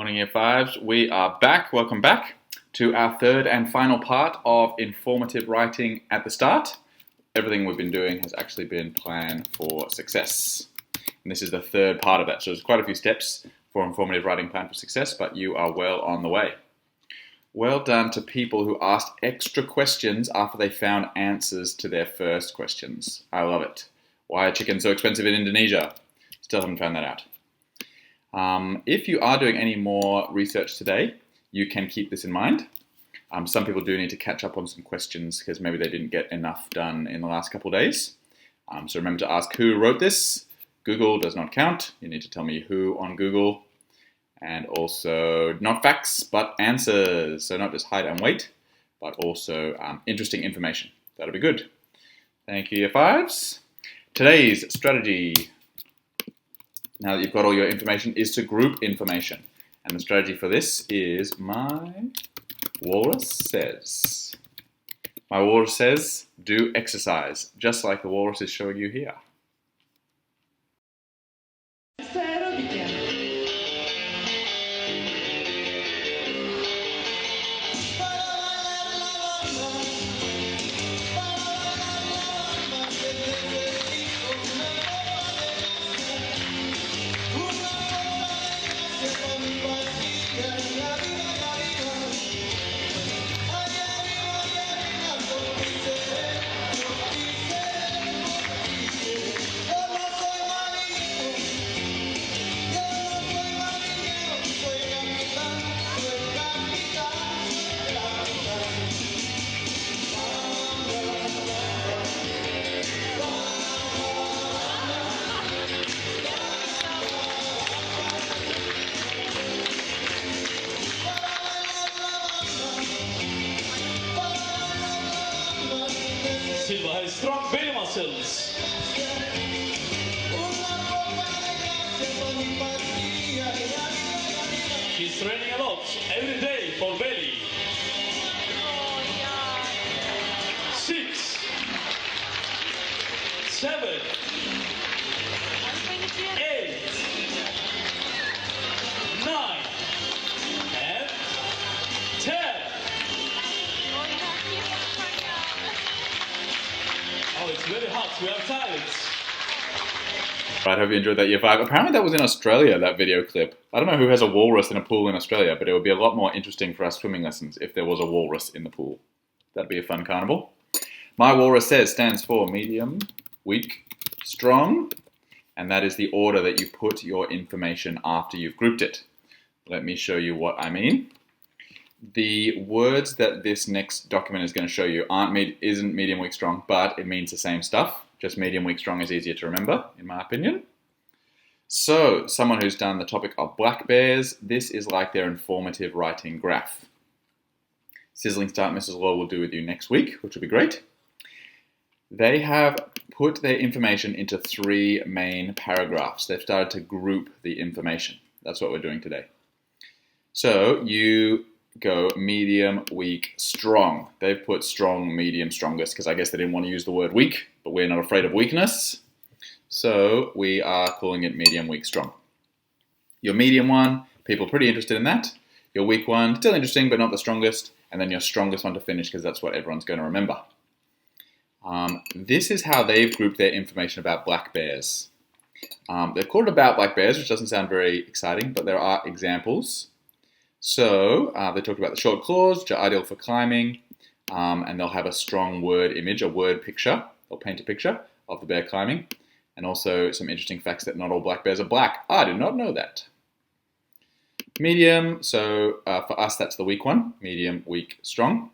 Morning Year 5s, we are back. Welcome back to our third and final part of informative writing at the start. Everything we've been doing has actually been Plan for Success. And this is the third part of that. So there's quite a few steps for informative writing Plan for Success, but you are well on the way. Well done to people who asked extra questions after they found answers to their first questions. I love it. Why are chickens so expensive in Indonesia? Still haven't found that out. If you are doing any more research today, you can keep this in mind. Some people do need to catch up on some questions because maybe they didn't get enough done in the last couple of days. So remember to ask who wrote this. Google does not count. You need to tell me who on Google. And also not facts, but answers. So not just height and weight, but also interesting information. That'll be good. Thank you, Year 5s. Today's strategy, now that you've got all your information, is to group information. And the strategy for this is my walrus says. My walrus says, do exercise, just like the walrus is showing you here. Silva has strong belly muscles. He's training a lot every day for belly. 6, 7, 8, 9, and 10. Oh, it's very hot. We have silence. Right, hope you enjoyed that, Year 5. Apparently that was in Australia, that video clip. I don't know who has a walrus in a pool in Australia, but it would be a lot more interesting for our swimming lessons if there was a walrus in the pool. That'd be a fun carnival. My walrus says stands for medium, weak, strong, and that is the order that you put your information after you've grouped it. Let me show you what I mean. The words that this next document is going to show you isn't medium, weak, strong, but it means the same stuff. Just medium, weak, strong is easier to remember, in my opinion. So, someone who's done the topic of black bears, this is like their informative writing graph. Sizzling Start Mrs. Law will do with you next week, which will be great. They have put their information into 3 main paragraphs. They've started to group the information. That's what we're doing today. So, you go medium, weak, strong. They've put strong, medium, strongest because I guess they didn't want to use the word weak, but we're not afraid of weakness. So we are calling it medium, weak, strong. Your medium one, people are pretty interested in that. Your weak one, still interesting, but not the strongest. And then your strongest one to finish because that's what everyone's going to remember. This is how they've grouped their information about black bears. They've called it about black bears, which doesn't sound very exciting, but there are examples. So they talked about the short claws, which are ideal for climbing, and they'll have a strong word image, a word picture. They'll paint a picture of the bear climbing, and also some interesting facts that not all black bears are black. I did not know that. Medium, so for us that's the weak one, medium, weak, strong.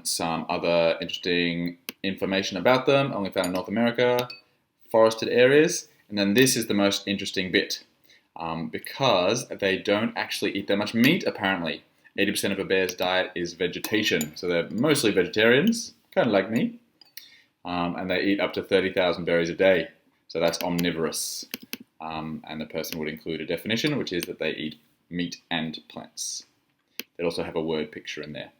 Some other interesting information about them, only found in North America, forested areas, and then this is the most interesting bit. Because they don't actually eat that much meat, apparently. 80% of a bear's diet is vegetation, so they're mostly vegetarians, kind of like me, and they eat up to 30,000 berries a day, so that's omnivorous, and the person would include a definition, which is that they eat meat and plants. They also have a word picture in there.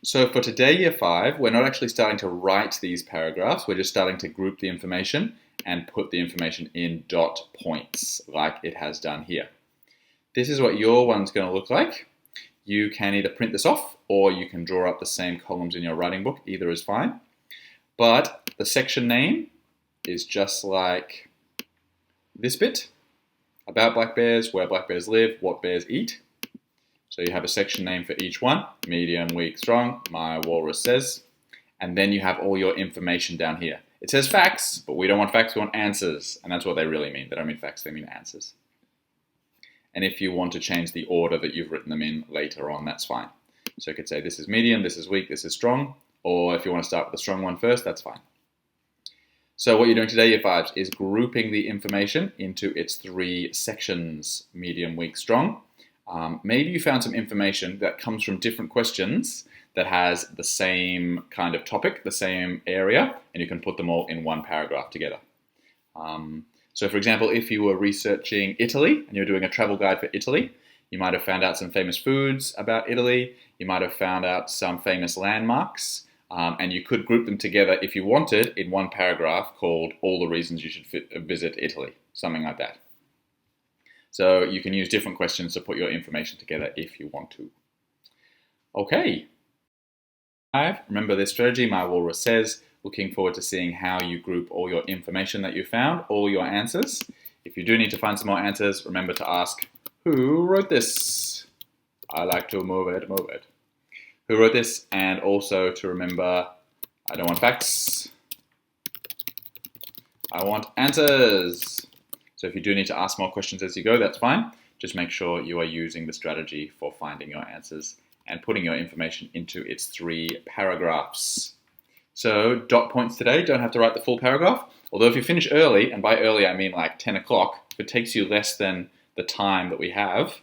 So for today, Year 5, we're not actually starting to write these paragraphs, we're just starting to group the information and put the information in dot points, like it has done here. this is what your one's going to look like. You can either print this off or you can draw up the same columns in your writing book. Either is fine. But the section name is just like this bit. About black bears, where black bears live, what bears eat. So you have a section name for each one. Medium, weak, strong, my walrus says. And then you have all your information down here. It says facts, but we don't want facts, we want answers. And that's what they really mean. They don't mean facts, they mean answers. And if you want to change the order that you've written them in later on, that's fine. So you could say this is medium, this is weak, this is strong. Or if you want to start with the strong one first, that's fine. So what you're doing today, Year 5s, is grouping the information into its 3 sections, medium, weak, strong. Maybe you found some information that comes from different questions that has the same kind of topic, the same area, and you can put them all in one paragraph together. So for example, if you were researching Italy and you're doing a travel guide for Italy, you might have found out some famous foods about Italy, you might have found out some famous landmarks, and you could group them together if you wanted in one paragraph called All the Reasons You Should Visit Italy, something like that. So you can use different questions to put your information together if you want to. Okay. 5. Remember this strategy, my walrus says. Looking forward to seeing how you group all your information that you found, all your answers. If you do need to find some more answers, remember to ask, who wrote this? I like to move it, move it. Who wrote this? And also to remember, I don't want facts. I want answers. So if you do need to ask more questions as you go, that's fine. Just make sure you are using the strategy for finding your answers and putting your information into its 3 paragraphs. So dot points today, don't have to write the full paragraph. Although if you finish early, and by early I mean like 10 o'clock, if it takes you less than the time that we have,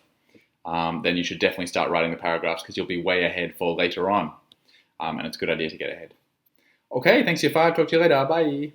then you should definitely start writing the paragraphs because you'll be way ahead for later on. And it's a good idea to get ahead. Okay, thanks Year 5, talk to you later, bye.